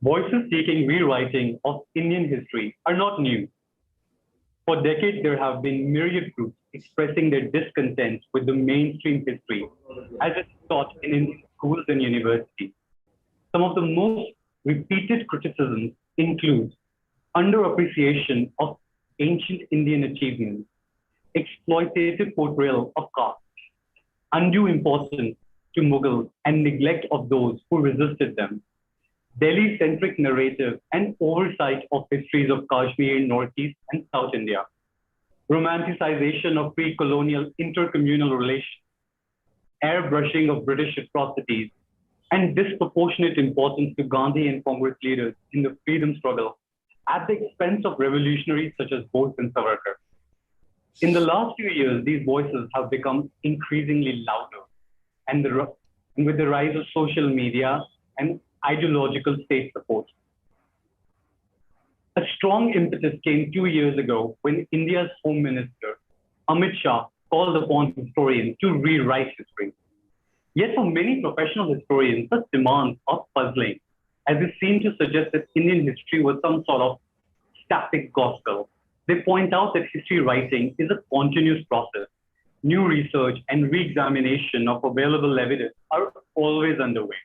Voices seeking rewriting of Indian history are not new. For decades, there have been myriad groups expressing their discontent with the mainstream history as it's taught in Indian schools and universities. Some of the most repeated criticisms include underappreciation of ancient Indian achievements, exploitative portrayal of caste, undue importance to Mughals and neglect of those who resisted them, Delhi-centric narrative and oversight of histories of Kashmir, Northeast, and South India, romanticization of pre-colonial inter-communal relations, airbrushing of British atrocities, and disproportionate importance to Gandhi and Congress leaders in the freedom struggle at the expense of revolutionaries such as Bose and Savarkar. In the last few years, these voices have become increasingly louder, and with the rise of social media and ideological state support. A strong impetus came 2 years ago when India's Home Minister, Amit Shah, called upon historians to rewrite history. Yet for many professional historians, such demands are puzzling, as they seem to suggest that Indian history was some sort of static gospel. They point out that history writing is a continuous process. New research and re-examination of available evidence are always underway.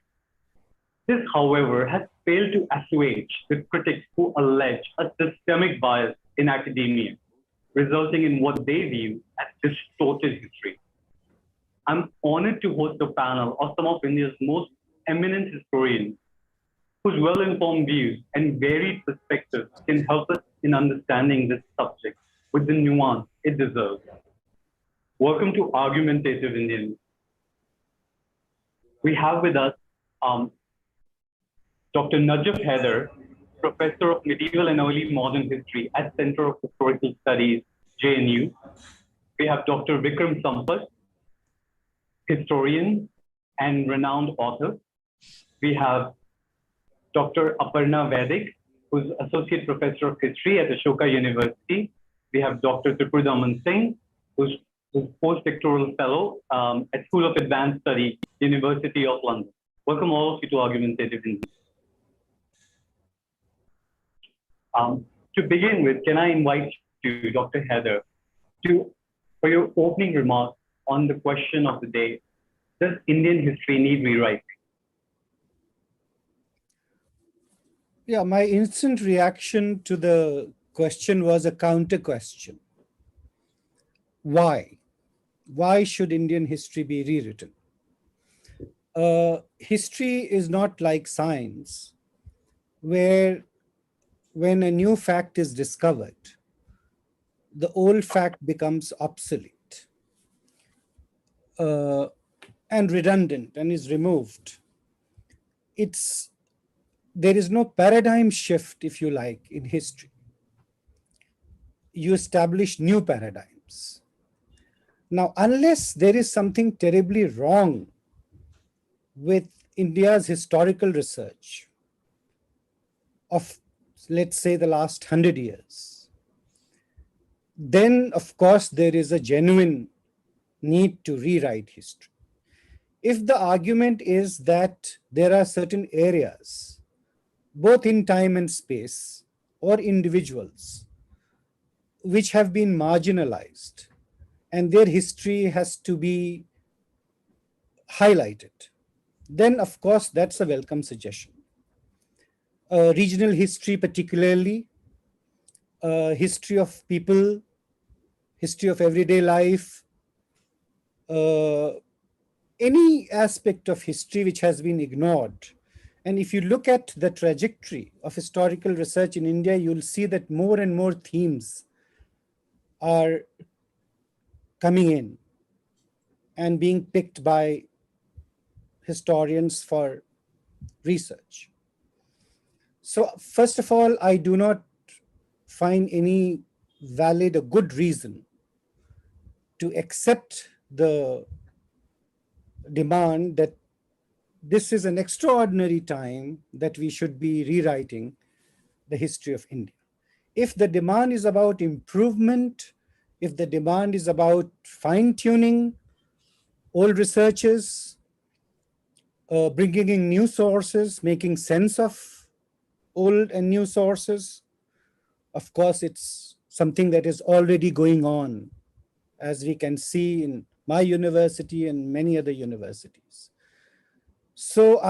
This, however, has failed to assuage the critics who allege a systemic bias in academia, resulting in what they view as distorted history. I'm honored to host a panel of some of India's most eminent historians whose well-informed views and varied perspectives can help us in understanding this subject with the nuance it deserves. Welcome to Argumentative Indians. We have with us Dr. Najaf Haider, Professor of Medieval and Early Modern History at Center of Historical Studies, JNU. We have Dr. Vikram Sampath, historian and renowned author. We have Dr. Aparna Vaidik, who's Associate Professor of History at Ashoka University. We have Dr. Tripurdaman Singh, who's postdoctoral fellow at School of Advanced Study, University of London. Welcome all of you to Argumentative Indians. To begin with, can I invite you, Dr. Haider, for your opening remarks on the question of the day, does Indian history need rewriting? Yeah, my instant reaction to the question was a counter question. Why? Why should Indian history be rewritten? History is not like science, where when a new fact is discovered, the old fact becomes obsolete and redundant and is removed. There is no paradigm shift, if you like, in history. You establish new paradigms. Now, unless there is something terribly wrong with India's historical research of, let's say, the last 100 years, then, of course, there is a genuine need to rewrite history. If the argument is that there are certain areas, both in time and space, or individuals, which have been marginalized, and their history has to be highlighted, then, of course, that's a welcome suggestion. Regional history particularly, history of people, history of everyday life, any aspect of history which has been ignored. And if you look at the trajectory of historical research in India, you'll see that more and more themes are coming in and being picked by historians for research. So first of all, I do not find any valid or good reason to accept the demand that this is an extraordinary time that we should be rewriting the history of India. If the demand is about improvement, if the demand is about fine-tuning old researches, bringing in new sources, making sense of old and new sources. Of course, it's something that is already going on, as we can see in my university and many other universities. So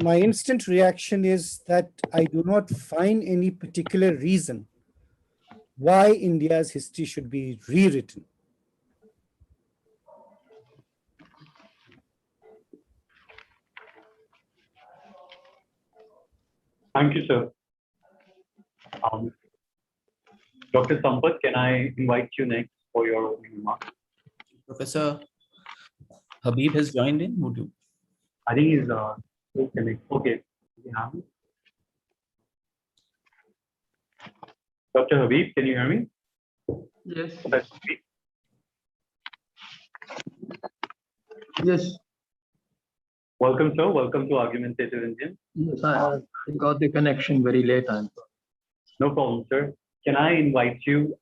my instant reaction is that I do not find any particular reason why India's history should be rewritten. Thank you, sir. Dr. Sampath, can I invite you next for your opening remarks? Professor Habib has joined in. Would you? I think he's okay. Yeah. Dr. Habib, can you hear me? Yes. Professor Habib? Yes. Welcome, sir. Welcome to Argumentative Indian. Yes, I got the connection very late. No problem, sir. Can I invite you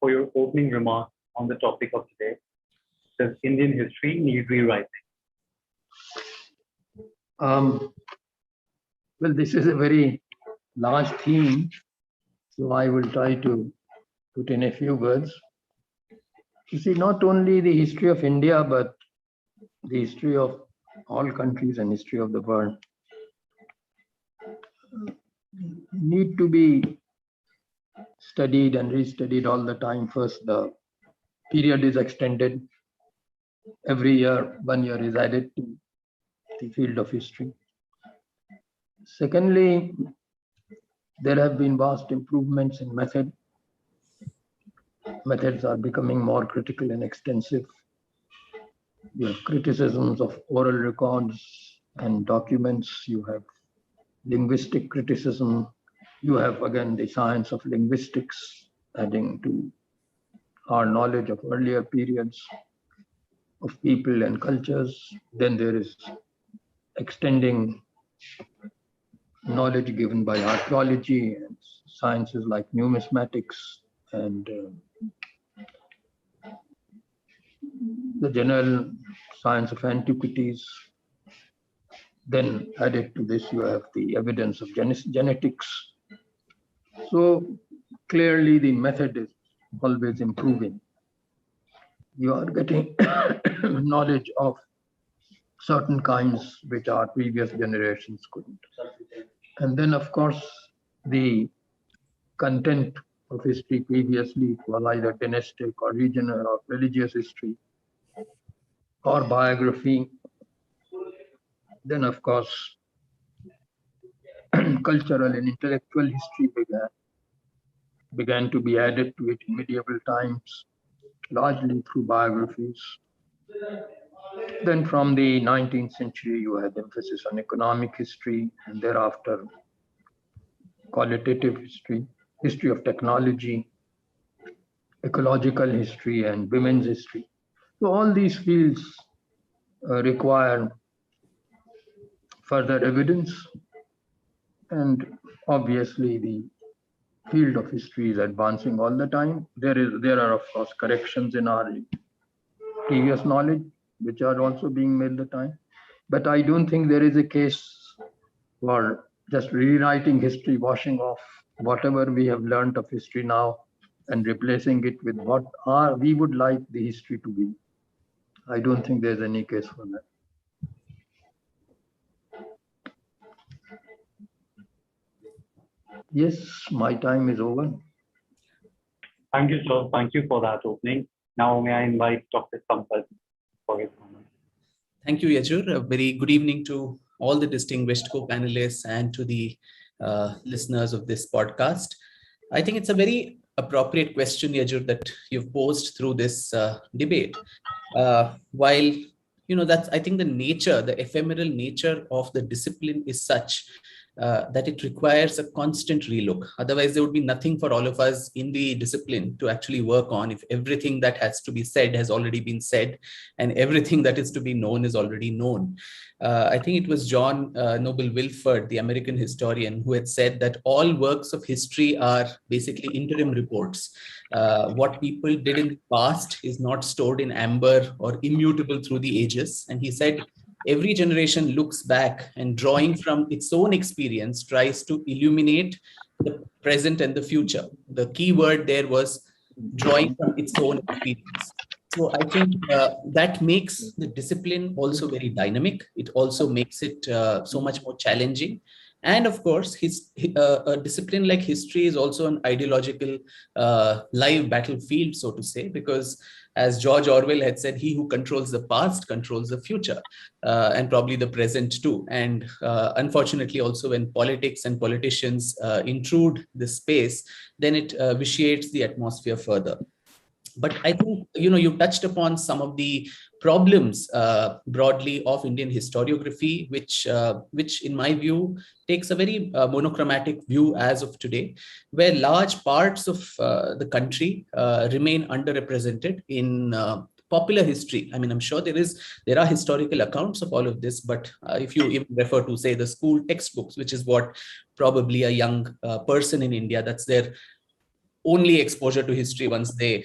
for your opening remarks on the topic of today? Does Indian history need rewriting? Well, this is a very large theme, so I will try to put in a few words. You see, not only the history of India, but the history of all countries and history of the world need to be studied and restudied all the time. First, the period is extended. Every year, 1 year is added to the field of history. Secondly, there have been vast improvements in method. Methods are becoming more critical and extensive. You have criticisms of oral records and documents. You have linguistic criticism. You have, again, the science of linguistics adding to our knowledge of earlier periods of people and cultures. Then there is extending knowledge given by archaeology and sciences like numismatics and the general science of antiquities. Then added to this, you have the evidence of genetics. So clearly the method is always improving. You are getting knowledge of certain kinds which our previous generations couldn't. And then, of course, the content of history previously was either dynastic or regional or religious history or biography. Then, of course, cultural and intellectual history began to be added to it in medieval times, largely through biographies. Then from the 19th century, you had emphasis on economic history, and thereafter qualitative history, history of technology, ecological history, and women's history. So all these fields require further evidence, and obviously the field of history is advancing all the time. There are of course corrections in our previous knowledge, which are also being made the time. But I don't think there is a case for just rewriting history, washing off whatever we have learned of history now and replacing it with what we would like the history to be. I don't think there's any case for that. Yes, my time is over. Thank you, sir. Thank you for that opening. Now, may I invite Dr. Sampath for his comment. Thank you, Yajur. A very good evening to all the distinguished co-panelists and to the listeners of this podcast. I think it's a very appropriate question, Yajur, that you've posed through this debate. While, that's, I think the ephemeral nature of the discipline is such that it requires a constant relook. Otherwise, there would be nothing for all of us in the discipline to actually work on if everything that has to be said has already been said and everything that is to be known is already known. I think it was John Noble Wilford, the American historian, who had said that all works of history are basically interim reports. What people did in the past is not stored in amber or immutable through the ages. And he said, every generation looks back and drawing from its own experience tries to illuminate the present and the future. The key word there was drawing from its own experience. So I think that makes the discipline also very dynamic. It also makes it so much more challenging. And of course, a discipline like history is also an ideological live battlefield, so to say, because as George Orwell had said, he who controls the past controls the future, and probably the present too. And unfortunately, also when politics and politicians intrude this space, then it vitiates the atmosphere further. But I think, you touched upon some of the problems broadly of Indian historiography, which in my view takes a very monochromatic view as of today, where large parts of the country remain underrepresented in popular history. I mean, I'm sure there are historical accounts of all of this, but if you even refer to, say, the school textbooks, which is what probably a young person in India, that's their only exposure to history once they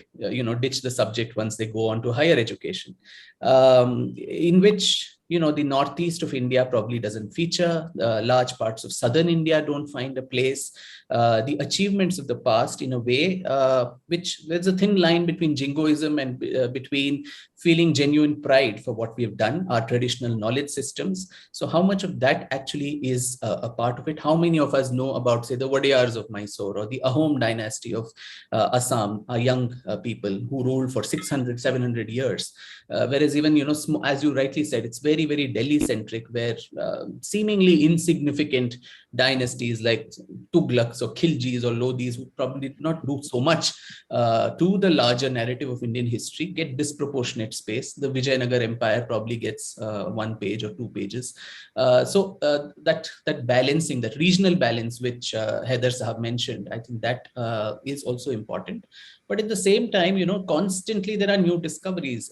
ditch the subject, once they go on to higher education, in which the northeast of India probably doesn't feature. Large parts of southern India don't find a place. The achievements of the past, in a way, which there's a thin line between jingoism and between feeling genuine pride for what we have done, our traditional knowledge systems. So how much of that actually is a part of it? How many of us know about, say, the Wadiyars of Mysore or the Ahom dynasty of Assam, young people who ruled for 600, 700 years? Whereas even, as you rightly said, it's very, very Delhi-centric, where seemingly insignificant dynasties like Tughlaqs or Khiljis or Lodhis, who probably did not do so much to the larger narrative of Indian history, get disproportionate space. The Vijayanagar Empire probably gets 1 page or 2 pages. So that balancing, that regional balance, which Heather Sahab mentioned, I think that is also important. But at the same time, constantly there are new discoveries.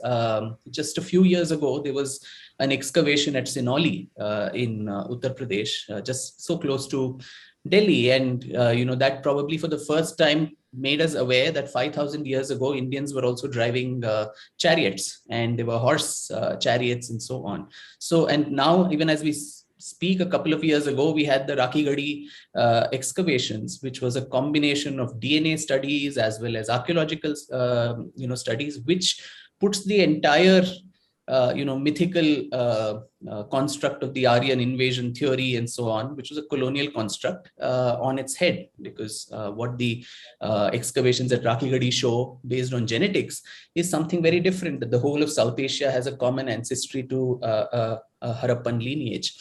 Just a few years ago, there was an excavation at Sinoli in Uttar Pradesh, just so close to Delhi. And, that probably for the first time made us aware that 5,000 years ago, Indians were also driving chariots, and there were horse chariots and so on. So, and now, even as we speak, a couple of years ago, we had the Rakhigarhi excavations, which was a combination of DNA studies as well as archaeological, studies, which puts the entire mythical construct of the Aryan invasion theory and so on, which was a colonial construct, on its head, because what the excavations at Rakhigarhi show based on genetics is something very different, that the whole of South Asia has a common ancestry to Harappan lineage.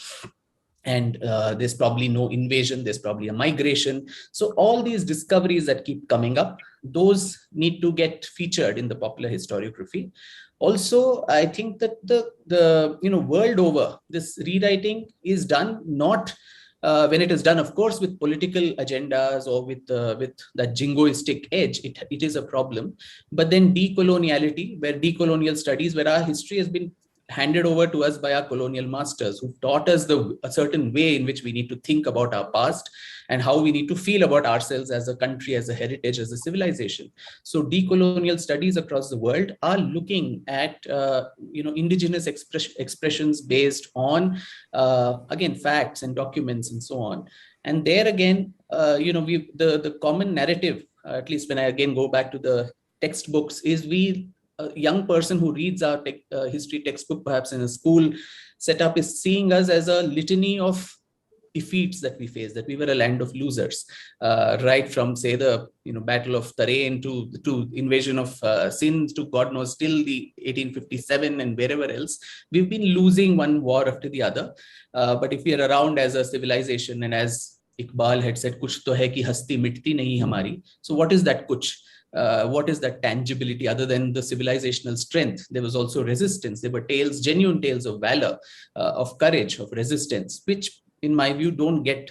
And there's probably no invasion, there's probably a migration. So all these discoveries that keep coming up, those need to get featured in the popular historiography. Also, I think that the world over, this rewriting is done not when it is done, of course, with political agendas or with that jingoistic edge, it is a problem. But then decoloniality, where decolonial studies, where our history has been handed over to us by our colonial masters, who taught us a certain way in which we need to think about our past and how we need to feel about ourselves as a country, as a heritage, as a civilization. So decolonial studies across the world are looking at indigenous expressions based on again, facts and documents and so on. And there again, the common narrative, at least when I again go back to the textbooks, is a young person who reads our history textbook, perhaps in a school setup, is seeing us as a litany of defeats that we faced, that we were a land of losers, right from, say, the Battle of Tarain to invasion of Sindh to God knows till the 1857 and wherever else. We've been losing one war after the other. But if we are around as a civilization, and as Iqbal had said, "Kuch to hai ki hasti mitti nahi hamari." So what is that kuch? What is that tangibility other than the civilizational strength? There was also resistance. There were tales, genuine tales of valor, of courage, of resistance, which in my view don't get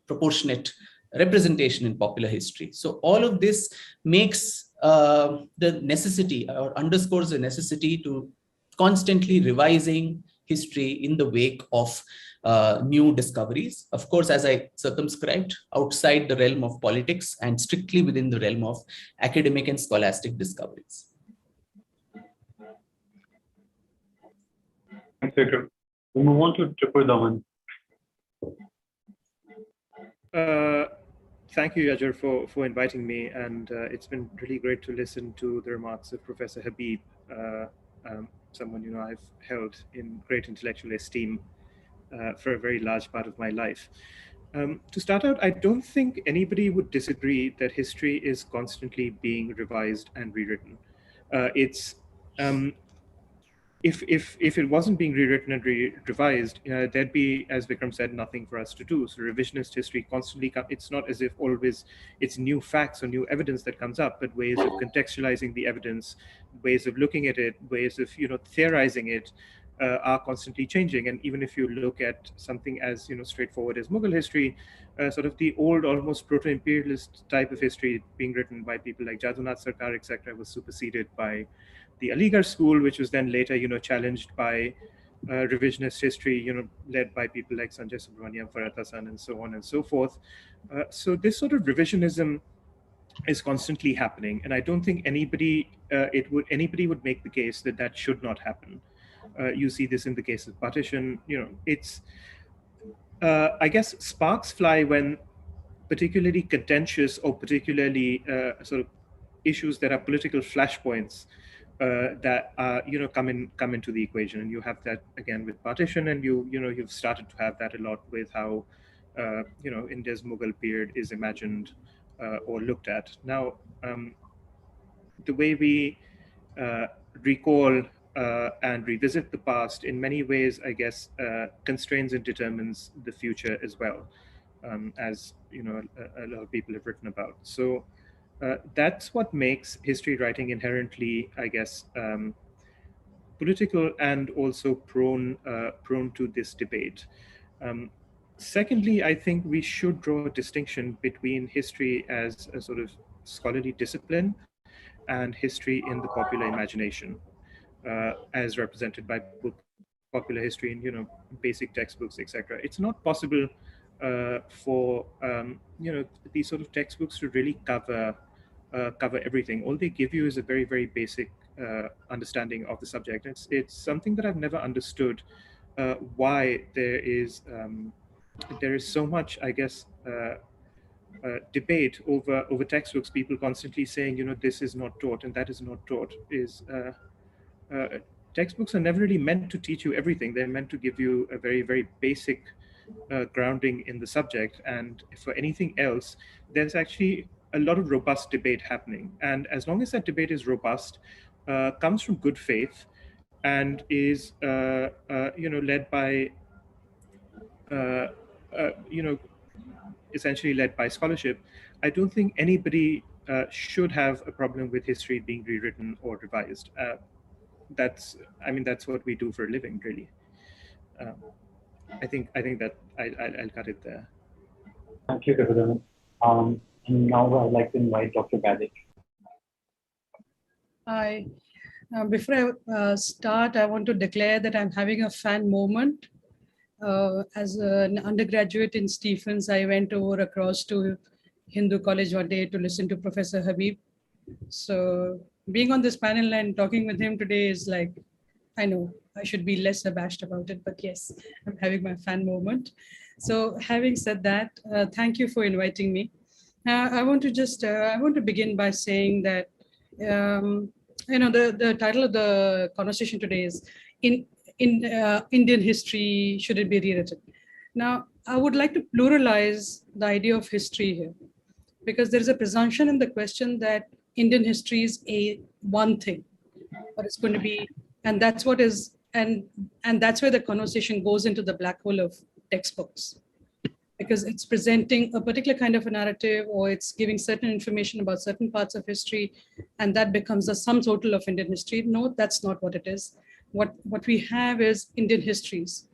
proportionate representation in popular history. So all of this makes the necessity, or underscores the necessity, to constantly revising history in the wake of new discoveries. Of course, as I circumscribed, outside the realm of politics and strictly within the realm of academic and scholastic discoveries. Thanks, Vikram. We'll move on to Tripur Daman. Thank you, Yajur, for inviting me, and it's been really great to listen to the remarks of Professor Habib, someone I've held in great intellectual esteem for a very large part of my life. To start out, I don't think anybody would disagree that history is constantly being revised and rewritten. If it wasn't being rewritten and revised, there'd be, as Vikram said, nothing for us to do. So revisionist history constantly, it's not as if always it's new facts or new evidence that comes up, but ways of contextualizing the evidence, ways of looking at it, ways of theorizing it are constantly changing. And even if you look at something as straightforward as Mughal history, sort of the old, almost proto-imperialist type of history being written by people like Jadunath Sarkar, etc., was superseded by the Aligarh school, which was then later, challenged by revisionist history, led by people like Sanjay Subramaniam, Farhat Hassan, and so on and so forth. So this sort of revisionism is constantly happening, and I don't think anybody would make the case that that should not happen. You see this in the case of partition. It's I guess sparks fly when particularly contentious or particularly sort of issues that are political flashpoints that come into the equation, and you have that again with partition, and you've started to have that a lot with how India's Mughal period is imagined or looked at. Now, the way we recall and revisit the past in many ways, I guess, constrains and determines the future as well, as a lot of people have written about. So that's what makes history writing inherently, I guess, political and also prone to this debate. Secondly, I think we should draw a distinction between history as a sort of scholarly discipline and history in the popular imagination, as represented by popular history in basic textbooks, etc. It's not possible for these sort of textbooks to really cover everything. All they give you is a very, very basic understanding of the subject. It's something that I've never understood, why there is so much, I guess, debate over textbooks. People constantly saying, this is not taught and that is not taught. Textbooks are never really meant to teach you everything. They're meant to give you a very, very basic grounding in the subject. And for anything else, there's actually a lot of robust debate happening. And as long as that debate is robust, comes from good faith, and is led by essentially led by scholarship, I don't think anybody should have a problem with history being rewritten or revised. That's what we do for a living, really. I think that I'll cut it there. Thank you, Tripur. And now I'd like to invite Dr. Badic. Hi. Before I start, I want to declare that I'm having a fan moment. As an undergraduate in Stephens, I went over across to Hindu College one day to listen to Professor Habib. So being on this panel and talking with him today is like, I know I should be less abashed about it, but yes, I'm having my fan moment. So having said that, thank you for inviting me. I want to begin by saying that, the title of the conversation today is Indian history, should it be rewritten? Now, I would like to pluralize the idea of history here, because there is a presumption in the question that Indian history is one thing, or it's going to be, and that's what is, and that's where the conversation goes into the black hole of textbooks, because it's presenting a particular kind of a narrative, or it's giving certain information about certain parts of history, and that becomes the sum total of Indian history. No, that's not what it is. What we have is Indian histories.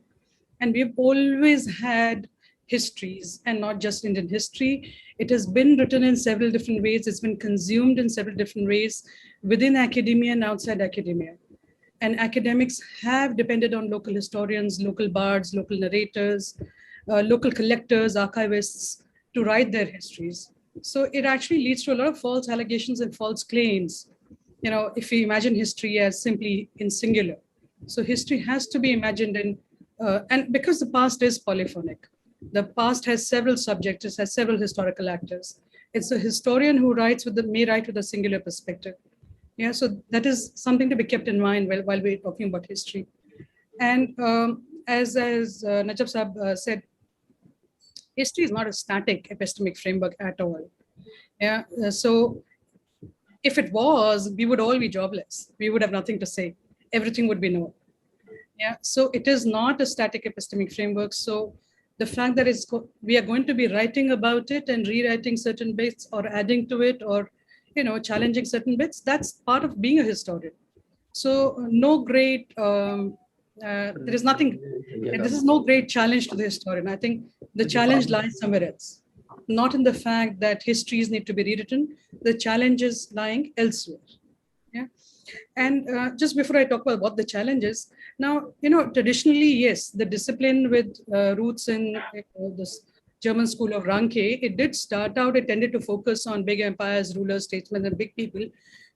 And we've always had histories, and not just Indian history. It has been written in several different ways. It's been consumed in several different ways within academia and outside academia. And academics have depended on local historians, local bards, local narrators, local collectors, archivists to write their histories. So it actually leads to a lot of false allegations and false claims. If we imagine history as simply in singular. So history has to be imagined in And because the past is polyphonic, the past has several subjects, it has several historical actors. It's a historian who may write with a singular perspective. Yeah, so that is something to be kept in mind while we're talking about history. And as Najib Saab said, history is not a static epistemic framework at all. Yeah, so if it was, we would all be jobless. We would have nothing to say. Everything would be known. Yeah, so it is not a static epistemic framework. So the fact that we are going to be writing about it and rewriting certain bits or adding to it or challenging certain bits, that's part of being a historian. So no great, there is nothing, this is no great challenge to the historian. I think the challenge lies somewhere else, not in the fact that histories need to be rewritten. The challenge is lying elsewhere. Yeah. And just before I talk about what the challenge is, now, traditionally, yes, the discipline with roots in this German school of Ranke, it did start out, it tended to focus on big empires, rulers, statesmen, and big people,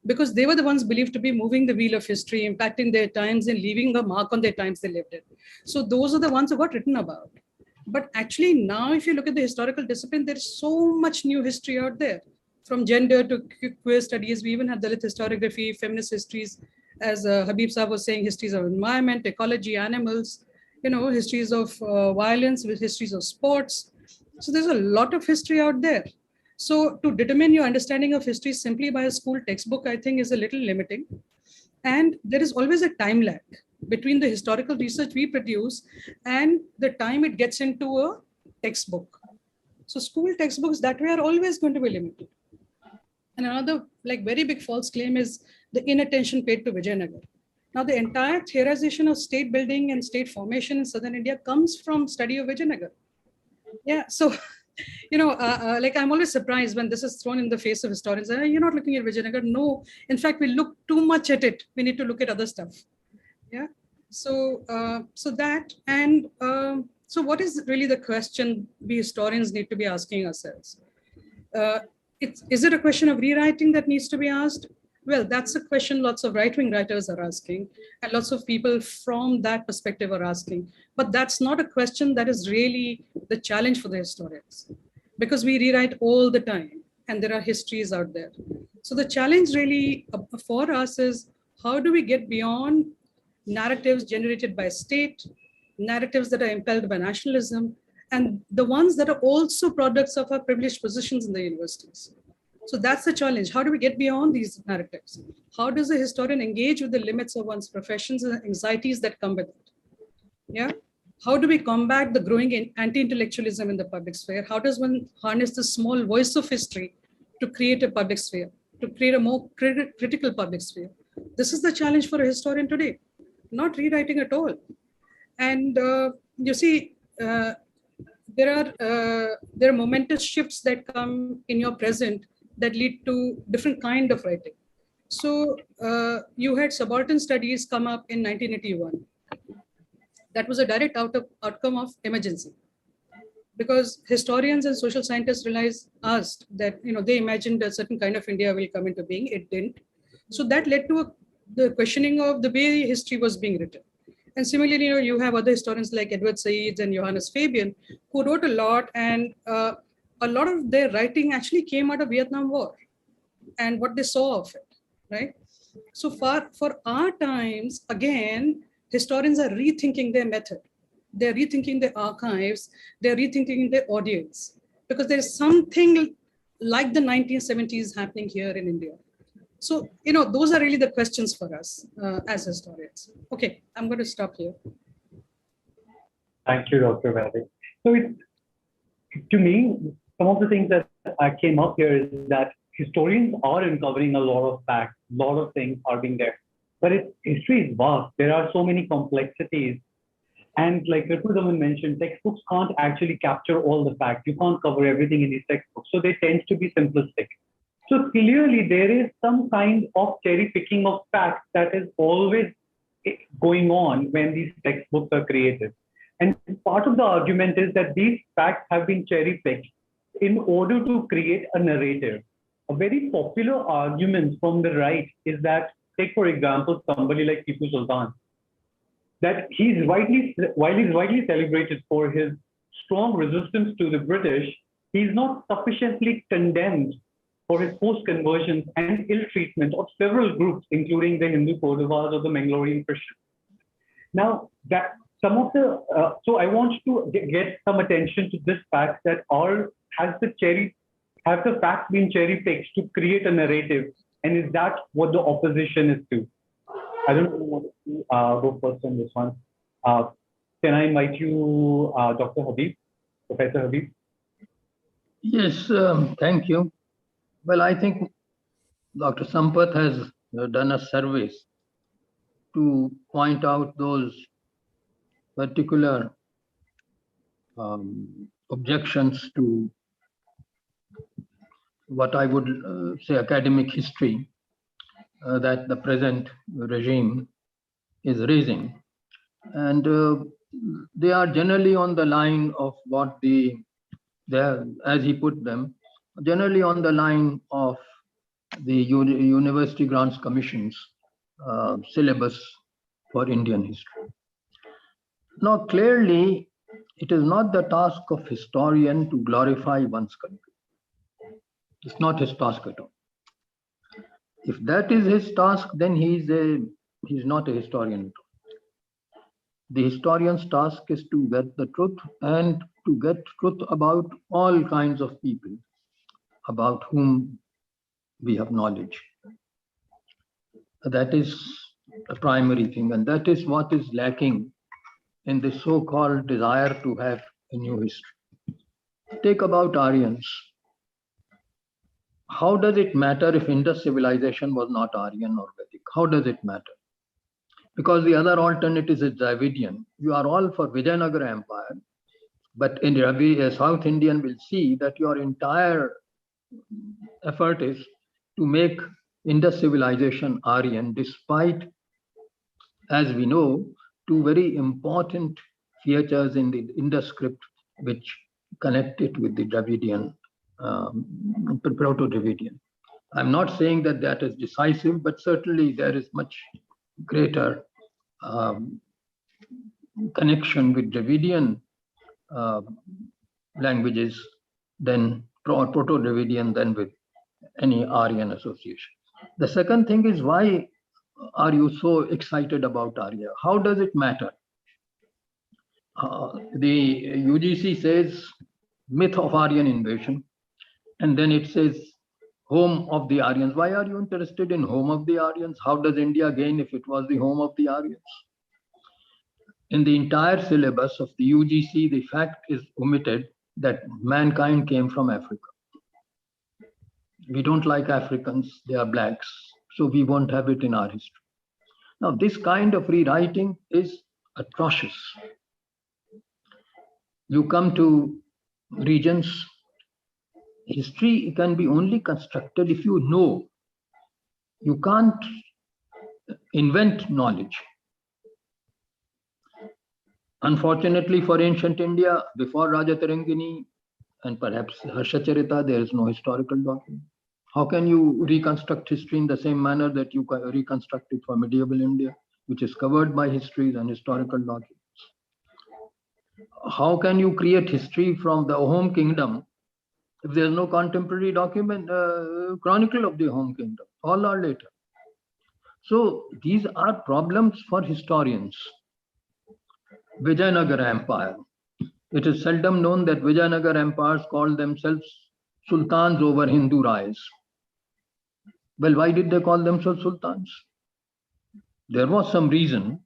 because they were the ones believed to be moving the wheel of history, impacting their times and leaving a mark on their times they lived in. So those are the ones who got written about. But actually now, if you look at the historical discipline, there's so much new history out there. From gender to queer studies, we even have Dalit historiography, feminist histories, as Habib Saab was saying, histories of environment, ecology, animals, histories of violence, with histories of sports. So there's a lot of history out there. So to determine your understanding of history simply by a school textbook, I think is a little limiting. And there is always a time lag between the historical research we produce and the time it gets into a textbook. So school textbooks that way are always going to be limited. And another very big false claim is the inattention paid to Vijayanagar. Now the entire theorization of state building and state formation in southern India comes from study of Vijayanagar. Yeah, so I'm always surprised when this is thrown in the face of historians. You're not looking at Vijayanagar. No, in fact, we look too much at it. We need to look at other stuff. Yeah, so that, and so what is really the question we historians need to be asking ourselves? Is it a question of rewriting that needs to be asked? Well, that's a question lots of right-wing writers are asking, and lots of people from that perspective are asking. But that's not a question that is really the challenge for the historians, because we rewrite all the time, and there are histories out there. So the challenge really for us is, how do we get beyond narratives generated by state, narratives that are impelled by nationalism, and the ones that are also products of our privileged positions in the universities? So that's the challenge. How do we get beyond these narratives? How does a historian engage with the limits of one's professions and anxieties that come with it? Yeah. How do we combat the growing anti-intellectualism in the public sphere? How does one harness the small voice of history to create a public sphere, to create a more critical public sphere? This is the challenge for a historian today, not rewriting at all. And you see, there are momentous shifts that come in your present that lead to different kind of writing. So you had subaltern studies come up in 1981. That was a direct outcome of emergency, because historians and social scientists asked that they imagined a certain kind of India will come into being. It didn't. So that led to the questioning of the way history was being written. And similarly, you have other historians like Edward Said and Johannes Fabian, who wrote a lot, and a lot of their writing actually came out of Vietnam War and what they saw of it, right? So for our times, again, historians are rethinking their method. They're rethinking their archives. They're rethinking their audience, because there's something like the 1970s happening here in India. So, those are really the questions for us as historians. Okay, I'm going to stop here. Thank you, Dr. Vaidik. So to me, some of the things that I came up here is that historians are uncovering a lot of facts, a lot of things are being there. But history is vast. There are so many complexities. And like Rituzaman mentioned, textbooks can't actually capture all the facts. You can't cover everything in these textbooks. So they tend to be simplistic. So clearly there is some kind of cherry picking of facts that is always going on when these textbooks are created. And part of the argument is that these facts have been cherry picked in order to create a narrative. A very popular argument from the right is that, take for example, somebody like Tipu Sultan. that while he's widely celebrated for his strong resistance to the British, he's not sufficiently condemned for his post-conversions and ill treatment of several groups, including the Hindu Kodavas or the Mangalorean Christians. Now, that some of the so I want to get some attention to this fact that has the facts been cherry-picked to create a narrative, and is that what the opposition is to? I don't want to go first on this one. Can I invite you, Dr. Habib, Professor Habib? Yes, thank you. Well, I think Dr. Sampath has done a service to point out those particular objections to what I would say academic history that the present regime is raising. And they are generally on the line of what as he put them, generally on the line of the University Grants Commission's syllabus for Indian history. Now, clearly, it is not the task of historian to glorify one's country. It's not his task at all. If that is his task, then he's not a historian at all. The historian's task is to get the truth and to get truth about all kinds of people about whom we have knowledge. That is a primary thing, and that is what is lacking in the so-called desire to have a new history. Take about Aryans. How does it matter if Indus civilization was not Aryan or Vedic? How does it matter? Because the other alternative is Dravidian. You are all for Vijayanagara Empire, but in South Indian will see that your entire effort is to make Indus civilization Aryan, despite, as we know, two very important features in the Indus script which connect it with the Dravidian, Proto-Dravidian. I'm not saying that that is decisive, but certainly there is much greater connection with Dravidian languages than Proto-Dravidian than with any Aryan association. The second thing is, why are you so excited about Arya? How does it matter? The UGC says myth of Aryan invasion, and then it says home of the Aryans. Why are you interested in home of the Aryans? How does India gain if it was the home of the Aryans? In the entire syllabus of the UGC, the fact is omitted that mankind came from Africa. We don't like Africans, they are blacks, so we won't have it in our history. Now, this kind of rewriting is atrocious. You come to regions, history can be only constructed if you know. You can't invent knowledge. Unfortunately for ancient India, before Rajatarangini and perhaps Harshacharita, there is no historical document. How can you reconstruct history in the same manner that you reconstruct it for medieval India, which is covered by histories and historical documents? How can you create history from the home kingdom if there is no contemporary document, chronicle of the home kingdom? All are later. So these are problems for historians. Vijayanagara Empire. It is seldom known that Vijayanagara empires called themselves sultans over Hindu Rais. Well, why did they call themselves sultans? There was some reason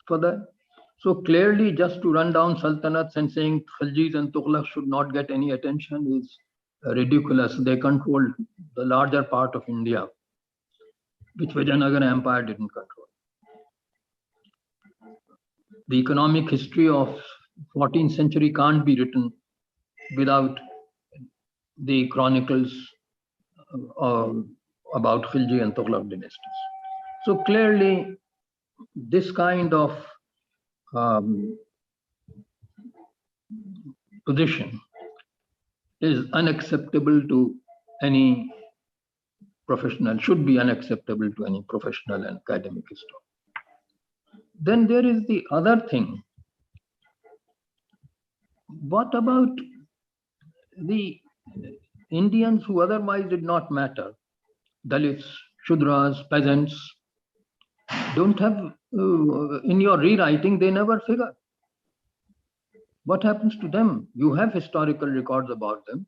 for that. So clearly, just to run down sultanates and saying Khaljis and Tughlaq should not get any attention is ridiculous. They controlled the larger part of India, which Vijayanagara Empire didn't control. The economic history of 14th century can't be written without the chronicles about Khilji and Tughlaq dynasties. So clearly, this kind of position is unacceptable to any professional, should be unacceptable to any professional and academic historian. then there is the other thing. What about the Indians who otherwise did not matter? Dalits, Shudras, peasants, don't have, in your rewriting, they never figure. What happens to them? You have historical records about them.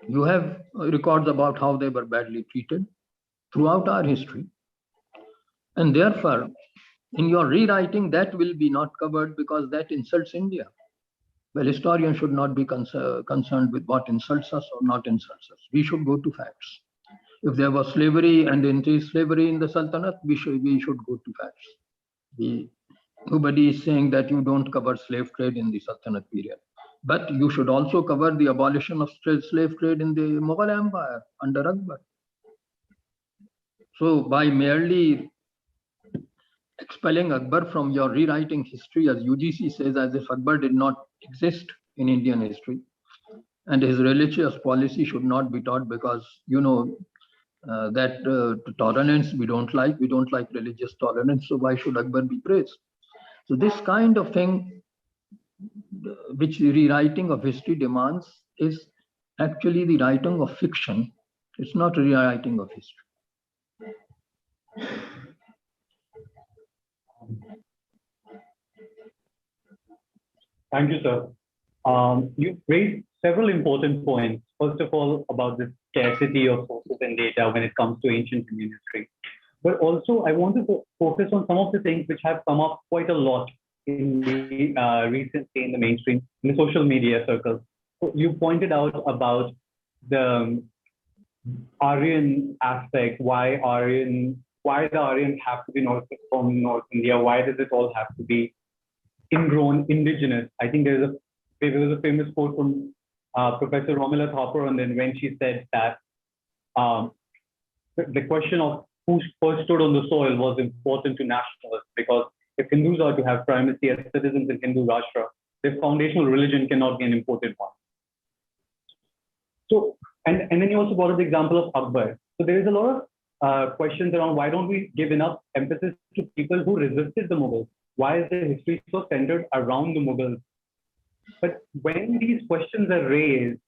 You have records about how they were badly treated throughout our history. And therefore, in your rewriting, that will be not covered because that insults India. Well, historians should not be concerned with what insults us or not insults us. We should go to facts. If there was slavery and anti-slavery in the Sultanate, we should go to facts. Nobody is saying that you don't cover slave trade in the Sultanate period. But you should also cover the abolition of slave trade in the Mughal Empire under Akbar. So by merely expelling Akbar from your rewriting history, as UGC says, as if Akbar did not exist in Indian history, and his religious policy should not be taught because, you know, that tolerance we don't like religious tolerance, so why should Akbar be praised? So this kind of thing, which rewriting of history demands, is actually the writing of fiction. It's not rewriting of history. Thank you, sir. You've raised several important points. First of all, about the scarcity of sources and data when it comes to ancient Indian history. But also, I wanted to focus on some of the things which have come up quite a lot in the recently in the mainstream, in the social media circles. So you pointed out about the Aryan aspect, why the Aryans have to be from North India, why does it all have to be ingrown, indigenous? I think there was a famous quote from Professor Romila Thapar, and then when she said that the question of who first stood on the soil was important to nationalists, because if Hindus are to have primacy as citizens in Hindu Rashtra, their foundational religion cannot be an imported one. So, and then you also brought up the example of Akbar. So there is a lot of questions around why don't we give enough emphasis to people who resisted the Mughals? Why is the history so centered around the Mughals? But when these questions are raised,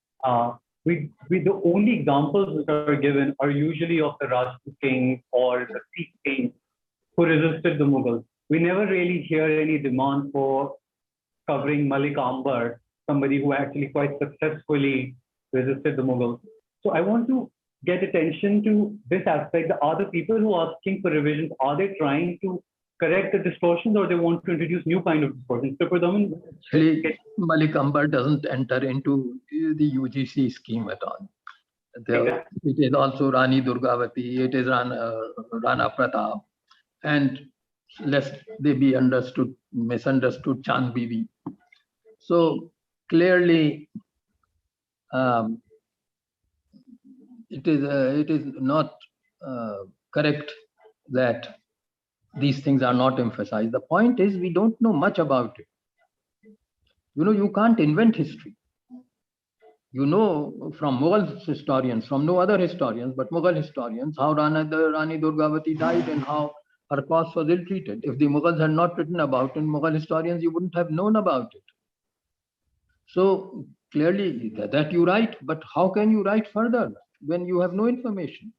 the only examples that are given are usually of the Rajput kings or the Sikh kings who resisted the Mughals. We never really hear any demand for covering Malik Ambar, somebody who actually quite successfully resisted the Mughals. So I want to get attention to this aspect. Are the people who are asking for revisions, are they trying to correct the distortions, or they want to introduce new kind of distortions? Actually, Malik Ambar doesn't enter into the UGC scheme at all. It is also Rani Durgavati, it is Rana Pratap, and lest they be misunderstood, Chand Bibi. So clearly, it is not correct that these things are not emphasized. The point is, we don't know much about it. You know, you can't invent history. You know from Mughal historians, from no other historians, but Mughal historians, how Rani Durgavati died and how her cause was ill-treated. If the Mughals had not written about it, Mughal historians, you wouldn't have known about it. So clearly that you write, but how can you write further when you have no information?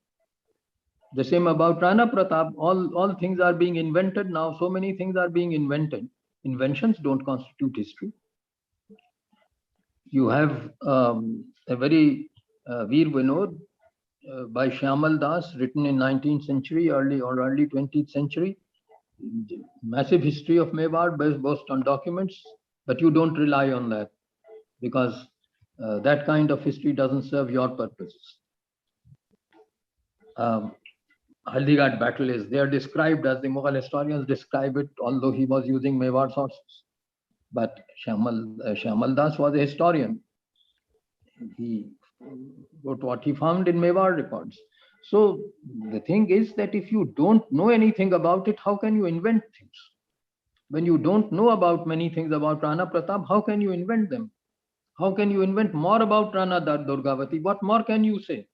The same about Rana Pratap. All things are being invented now. So many things are being invented. Inventions don't constitute history. You have a very Veer Vinod by Shyamal Das, written in 19th century, early 20th century. Massive history of Mewar based on documents, but you don't rely on that because that kind of history doesn't serve your purposes. Haldighat battle is there described as the Mughal historians describe it, although he was using Mewar sources. But Shyamal Das was a historian. He wrote what he found in Mewar records. So the thing is that if you don't know anything about it, how can you invent things? When you don't know about many things about Rana Pratap, how can you invent them? How can you invent more about Rana Durgavati? What more can you say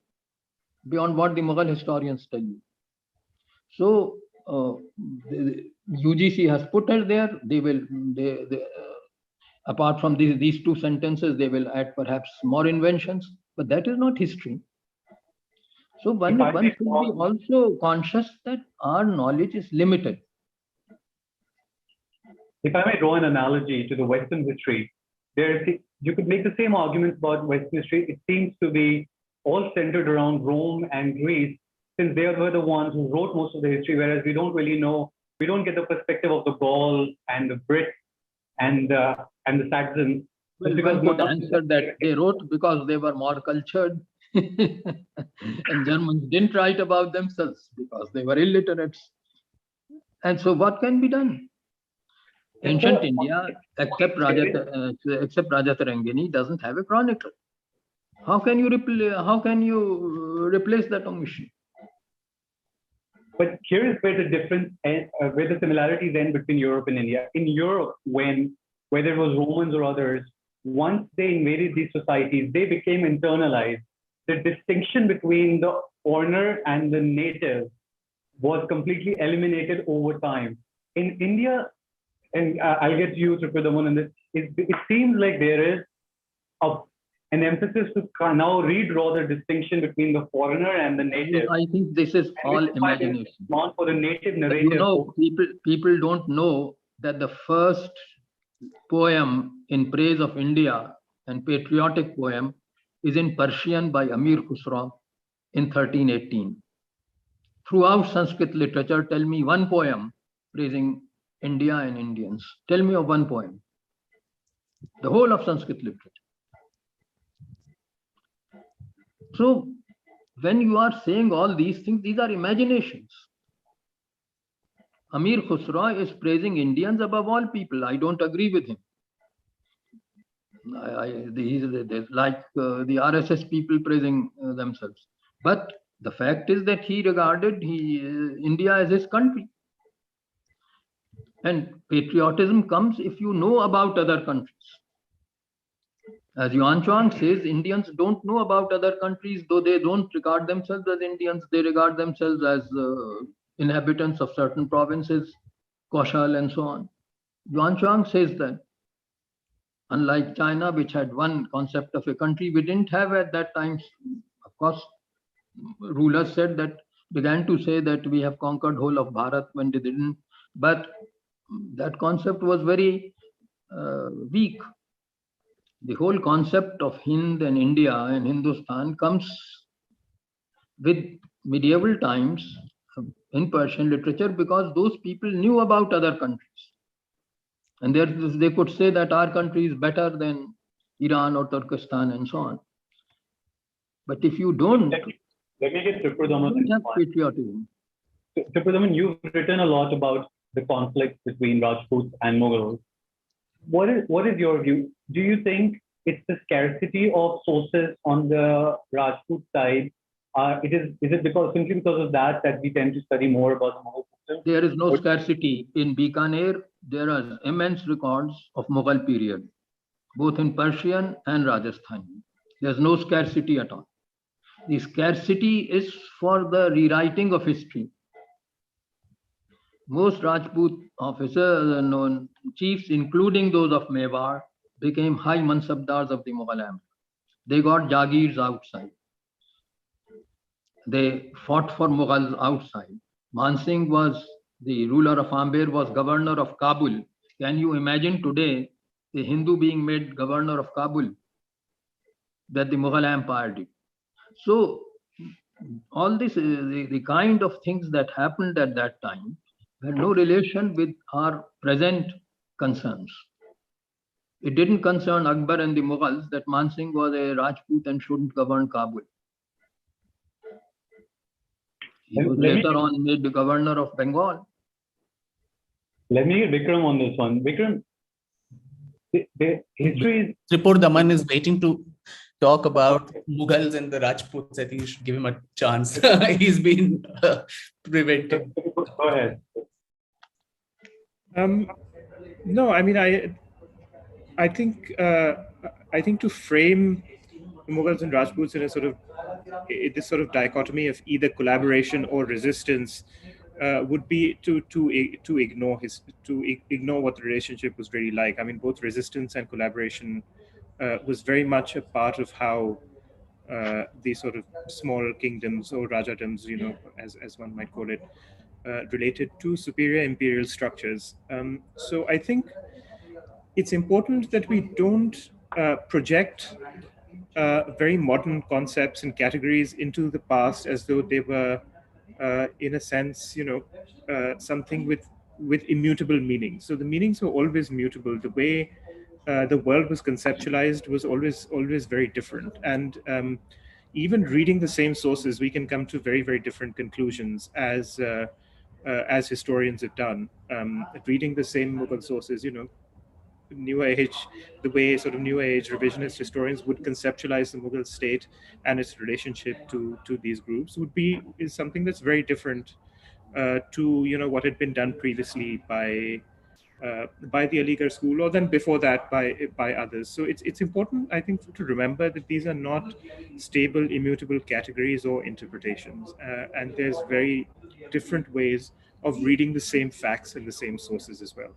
beyond what the Mughal historians tell you? So UGC has put her there. They will, apart from these two sentences, they will add perhaps more inventions, but that is not history. So one should be also conscious that our knowledge is limited. If I may draw an analogy to the Western history, you could make the same arguments about Western history. It seems to be all centered around Rome and Greece, since they were the ones who wrote most of the history, whereas we don't really know, we don't get the perspective of the Gauls and the Brits and the Saxons. Well, one could answer that they wrote because they were more cultured, and Germans didn't write about themselves because they were illiterates. And so what can be done? Ancient India, except Rajatarangini, doesn't have a chronicle. How can you replace that omission? But here is where the difference, where the similarities end between Europe and India. In Europe, whether it was Romans or others, once they invaded these societies, they became internalized. The distinction between the foreigner and the native was completely eliminated over time. In India, and I'll get you to put them on this, it seems like there is an emphasis to now redraw the distinction between the foreigner and the native. I think this is all imagination. For the native narrative. You know, people don't know that the first poem in praise of India and patriotic poem is in Persian by Amir Khusraw in 1318. Throughout Sanskrit literature, tell me one poem praising India and Indians. Tell me of one poem. The whole of Sanskrit literature. So when you are saying all these things, these are imaginations. Amir Khusraw is praising Indians above all people. I don't agree with him. He's like the RSS people praising themselves. But the fact is that he regarded India as his country. And patriotism comes if you know about other countries. As Yuan Chuang says, Indians don't know about other countries, though they don't regard themselves as Indians. They regard themselves as inhabitants of certain provinces, Kaushal and so on. Yuan Chuang says that. Unlike China, which had one concept of a country, we didn't have at that time. Of course, rulers began to say that we have conquered whole of Bharat when they didn't. But that concept was very weak. The whole concept of Hind and India and Hindustan comes with medieval times in Persian literature because those people knew about other countries. And they could say that our country is better than Iran or Turkestan and so on. But if you don't, let me get Tripudaman. Patriotism. Tripudaman, you've written a lot about the conflict between Rajputs and Mughals. What is your view? Do you think it's the scarcity of sources on the Rajput side? Is it simply because of that we tend to study more about the Mughal system? There is no scarcity. In Bikaner, there are immense records of Mughal period, both in Persian and Rajasthani. There's no scarcity at all. The scarcity is for the rewriting of history. Most Rajput officers and chiefs, including those of Mewar, became high mansabdars of the Mughal Empire. They got Jagirs outside. They fought for Mughals outside. Man Singh was the ruler of Amber, was governor of Kabul. Can you imagine today a Hindu being made governor of Kabul? That the Mughal Empire did. So all this, the kind of things that happened at that time had no relation with our present concerns. It didn't concern Akbar and the Mughals that Man Singh was a Rajput and shouldn't govern Kabul. He was later on made the governor of Bengal. Let me get Vikram on this one. Vikram, the history is... Tripudaman is waiting to talk about Mughals and the Rajputs. I think you should give him a chance. He's been prevented. Go ahead. No, I mean, I think to frame Mughals and Rajputs in a this sort of dichotomy of either collaboration or resistance would be to ignore what the relationship was really like. I mean, both resistance and collaboration was very much a part of how these sort of small kingdoms or rajadoms, as one might call it, related to superior imperial structures. So I think it's important that we don't project very modern concepts and categories into the past as though they were, in a sense, something with immutable meanings. So the meanings were always mutable. The way the world was conceptualized was always very different. And even reading the same sources, we can come to very, very different conclusions as historians have done. Reading the same Mughal sources, New Age, the way sort of New Age revisionist historians would conceptualize the Mughal state and its relationship to these groups is something that's very different to what had been done previously by the Aligarh school, or then before that by others. So it's important, I think, to remember that these are not stable, immutable categories or interpretations, and there's very different ways of reading the same facts and the same sources as well.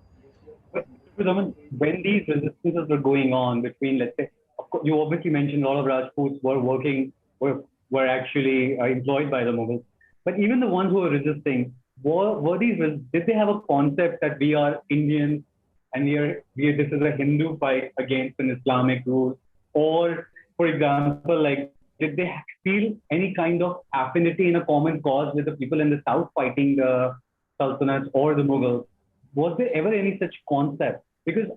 Because, I mean, when these resistances were going on between, let's say, of course, you obviously mentioned a lot of Rajputs were actually employed by the Mughals, but even the ones who were resisting, did they have a concept that we are Indians and this is a Hindu fight against an Islamic rule? Or, for example, like, did they feel any kind of affinity in a common cause with the people in the south fighting the Sultanates or the Mughals? Was there ever any such concept? Because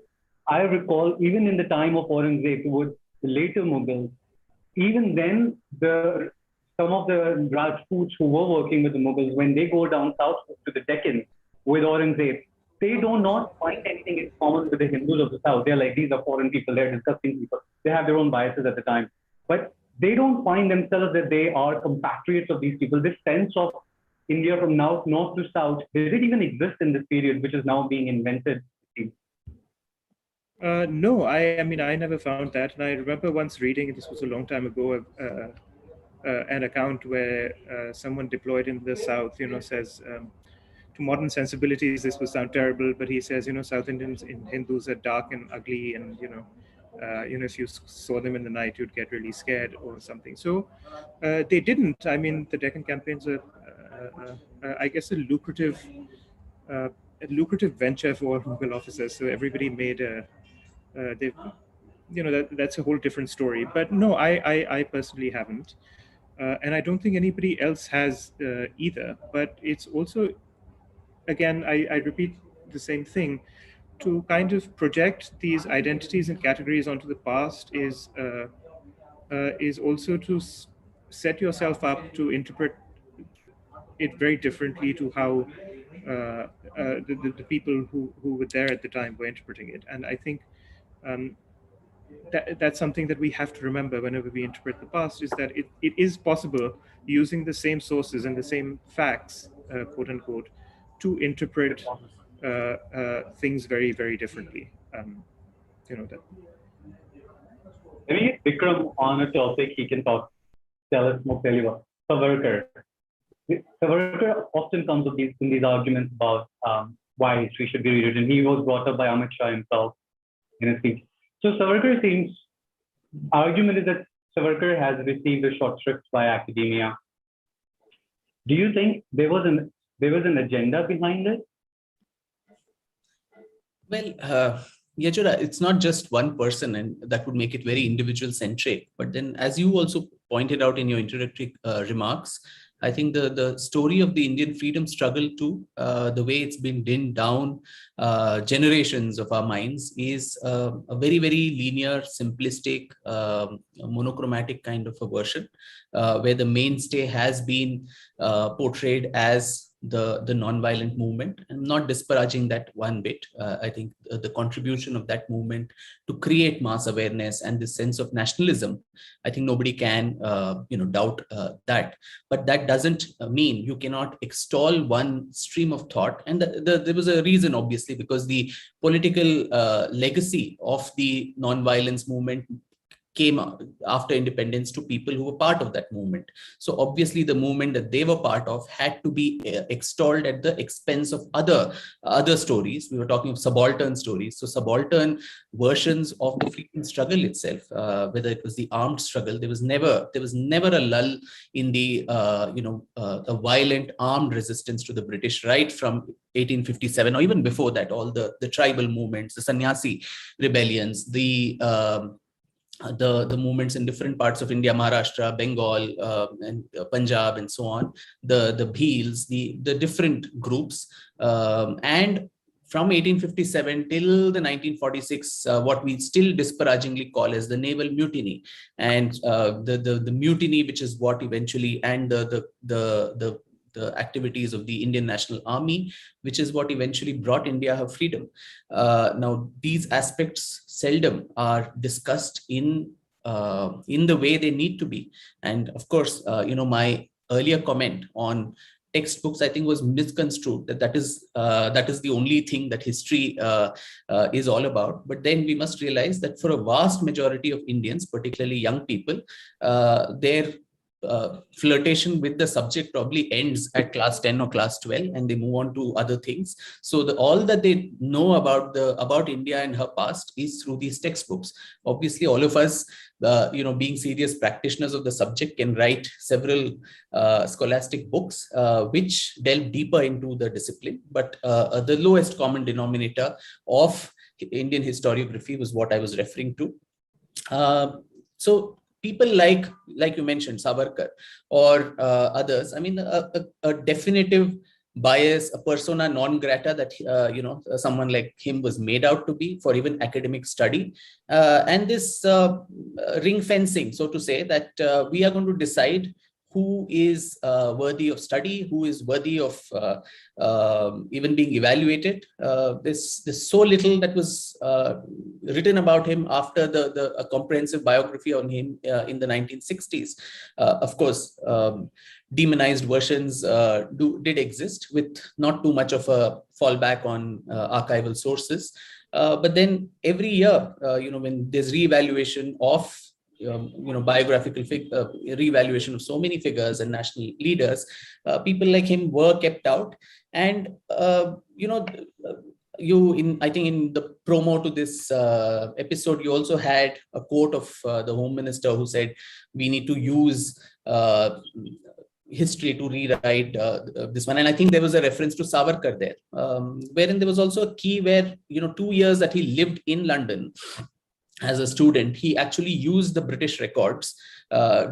I recall, even in the time of Aurangzeb, towards the later Mughals, even then, some of the Rajputs who were working with the Mughals, when they go down south to the Deccan with Aurangzeb, they do not find anything in common with the Hindus of the south. They're like, these are foreign people, they're disgusting people. They have their own biases at the time. But they don't find themselves that they are compatriots of these people. This sense of India from north to south, did it even exist in this period, which is now being invented? No, I mean, I never found that. And I remember once reading, this was a long time ago, an account where someone deployed in the south, says, to modern sensibilities, this would sound terrible, but he says, South Indians and Hindus are dark and ugly, and if you saw them in the night, you'd get really scared or something. So they didn't. I mean, the Deccan campaigns are, I guess, a lucrative venture for Mughal officers. So everybody made that's a whole different story. But no, I personally haven't. And I don't think anybody else has either. But it's also, again, I repeat the same thing. To kind of project these identities and categories onto the past is also to set yourself up to interpret it very differently to how the people who were there at the time were interpreting it. And I think that's something that we have to remember whenever we interpret the past, is that it is possible, using the same sources and the same facts, quote unquote, to interpret things very, very differently. That. Let me get Vikram on a topic he can tell us more clearly about. Savarkar. Savarkar often comes up in these arguments about why history should be rewritten. He was brought up by Amit Shah himself in his speech. So Savarkar argument is that Savarkar has received a short shrift by academia. Do you think there was an agenda behind it? Well, Yajura, it's not just one person, and that would make it very individual centric. But then, as you also pointed out in your introductory remarks, I think the story of the Indian freedom struggle too, the way it's been dimmed down generations of our minds, is a very, very linear, simplistic, monochromatic kind of a version, where the mainstay has been portrayed as the non-violent movement. I'm not disparaging that one bit. I think the contribution of that movement to create mass awareness and this sense of nationalism, I think nobody can doubt that. But that doesn't mean you cannot extol one stream of thought. And there was a reason, obviously, because the political legacy of the non-violence movement came after independence to people who were part of that movement. So obviously the movement that they were part of had to be extolled at the expense of other stories. We were talking of subaltern stories. So subaltern versions of the freedom struggle itself, whether it was the armed struggle, there was never a lull in the the violent armed resistance to the British, right from 1857 or even before that. All the tribal movements, the sannyasi rebellions, the movements in different parts of India, Maharashtra, Bengal, and Punjab, and so on, the Bhils, the different groups, and from 1857 till the 1946, what we still disparagingly call as the naval mutiny, and the mutiny, which is what eventually, and the activities of the Indian National Army, which is what eventually brought India her freedom. Now, these aspects seldom are discussed in the way they need to be. And of course, my earlier comment on textbooks, I think, was misconstrued, that is the only thing that history is all about. But then we must realize that for a vast majority of Indians, particularly young people, their flirtation with the subject probably ends at class 10 or class 12, and they move on to other things. So all that they know about India and her past is through these textbooks. Obviously, all of us, being serious practitioners of the subject, can write several scholastic books which delve deeper into the discipline. But the lowest common denominator of Indian historiography was what I was referring to. So people like you mentioned, Savarkar or others, I mean, a definitive bias, a persona non grata that, someone like him was made out to be for even academic study. And this ring fencing, so to say, that we are going to decide who is worthy of study, who is worthy of even being evaluated. There's so little that was written about him after a comprehensive biography on him in the 1960s. Of course, demonized versions did exist, with not too much of a fallback on archival sources. But then every year, when there's reevaluation of biographical reevaluation of so many figures and national leaders, people like him were kept out. And I think in the promo to this episode, you also had a quote of the Home Minister, who said we need to use history to rewrite this one. And I think there was a reference to Savarkar there, wherein there was also a key where 2 years that he lived in London as a student, he actually used the British records,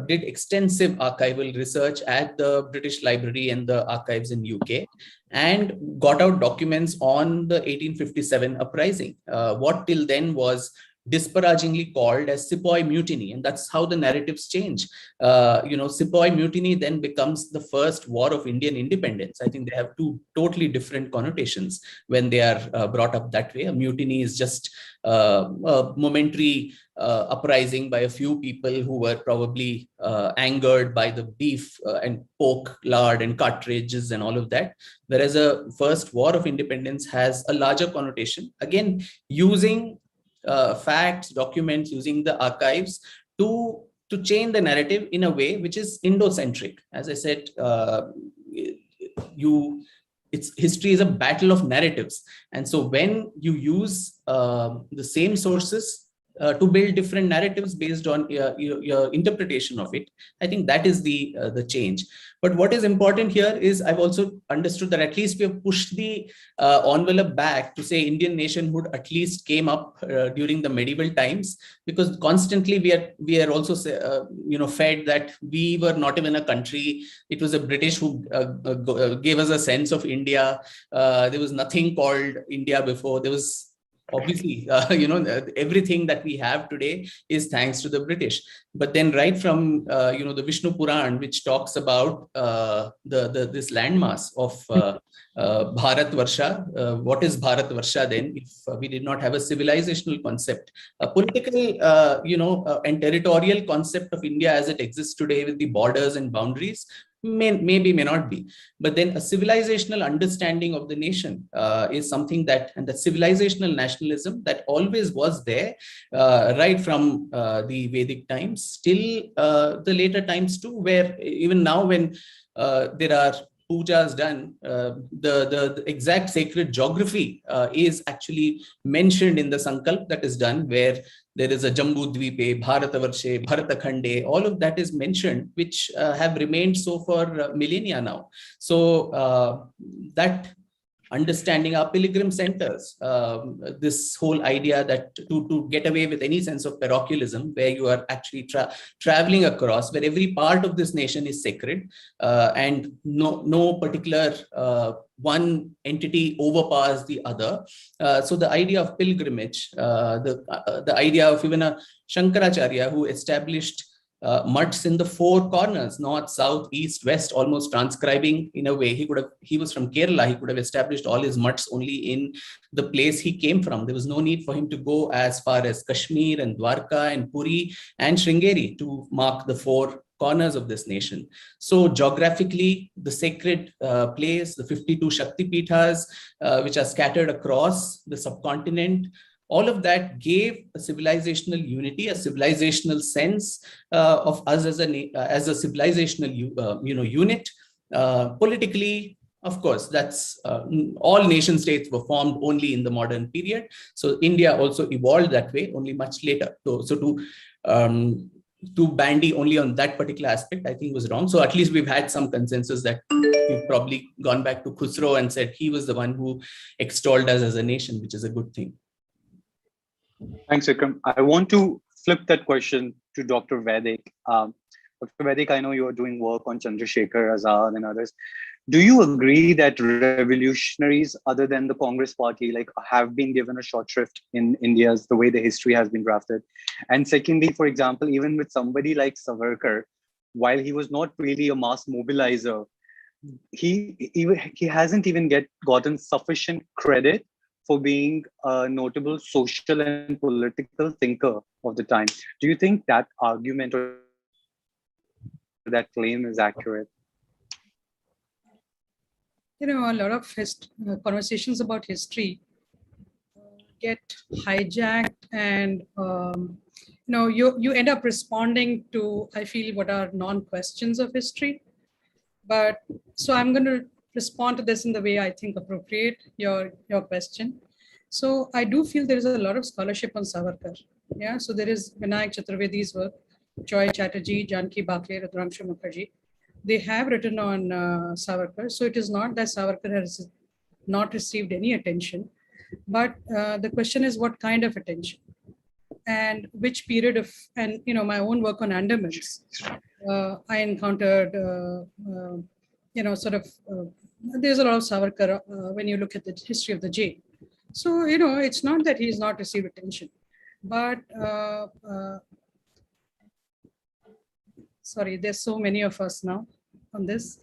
did extensive archival research at the British Library and the archives in UK, and got out documents on the 1857 uprising, what till then was disparagingly called as Sepoy Mutiny. And that's how the narratives change. Sepoy Mutiny then becomes the first war of Indian independence. I think they have two totally different connotations when they are brought up that way. A mutiny is just a momentary uprising by a few people who were probably angered by the beef and pork lard and cartridges and all of that. Whereas a first war of independence has a larger connotation, again, using facts, documents, using the archives to change the narrative in a way which is Indo-centric. As I said, history is a battle of narratives. And so when you use the same sources to build different narratives based on your interpretation of it, I think that is the change. But what is important here is I've also understood that at least we have pushed the envelope back to say Indian nationhood at least came up during the medieval times, because constantly we are also fed that we were not even a country. It was the British who gave us a sense of India. There was nothing called India before. There was obviously, everything that we have today is thanks to the British. But then right from, the Vishnu Puran, which talks about this landmass of Bharat Varsha. What is Bharat Varsha then if we did not have a civilizational concept, a political, and territorial concept of India as it exists today with the borders and boundaries? maybe may not be. But then a civilizational understanding of the nation is something that, and the civilizational nationalism that always was there, right from the Vedic times till the later times too, where even now when there are pujas done, the exact sacred geography is actually mentioned in the sankalp that is done, where there is a Jambu Dvipe, Bharatavarshe, Bharatakhande, all of that is mentioned, which have remained so for millennia now. So that understanding our pilgrim centers, this whole idea that to get away with any sense of parochialism, where you are actually traveling across, where every part of this nation is sacred, and no particular one entity overpowers the other. So the idea of pilgrimage, the idea of even a Shankaracharya who established mutts in the four corners, north, south, east, west, almost transcribing in a way. He was from Kerala. He could have established all his mutts only in the place he came from. There was no need for him to go as far as Kashmir and Dwarka and Puri and Sringeri to mark the four corners of this nation. So geographically, the sacred place, the 52 Shakti Pithas, which are scattered across the subcontinent, all of that gave a civilizational unity, a civilizational sense of us as a civilizational unit. Politically, of course, that's all nation states were formed only in the modern period. So India also evolved that way, only much later. So to bandy only on that particular aspect, I think was wrong. So at least we've had some consensus that we've probably gone back to Khusro and said he was the one who extolled us as a nation, which is a good thing. Thanks, Vikram. I want to flip that question to Dr. Vedic. Dr. Vedic, I know you are doing work on Chandrasekhar Azad and others. Do you agree that revolutionaries other than the Congress party have been given a short shrift in India's the way the history has been drafted? And secondly, for example, even with somebody like Savarkar, while he was not really a mass mobilizer, he hasn't even gotten sufficient credit for being a notable social and political thinker of the time. Do you think that argument or that claim is accurate? A lot of conversations about history get hijacked, and you end up responding to, I feel, what are non-questions of history. But so I'm going to respond to this in the way I think appropriate your question. So I do feel there is a lot of scholarship on Savarkar. Yeah. So there is Vinayak Chaturvedi's work, Joy Chatterjee, Janki Bakle, Rudrangshu Mukherjee. They have written on Savarkar. So it is not that Savarkar has not received any attention, but the question is what kind of attention and which period of, and my own work on Andamans, I encountered, there's a lot of Savarkar when you look at the history of the jail. So, it's not that he's not received attention, but sorry, there's so many of us now on this.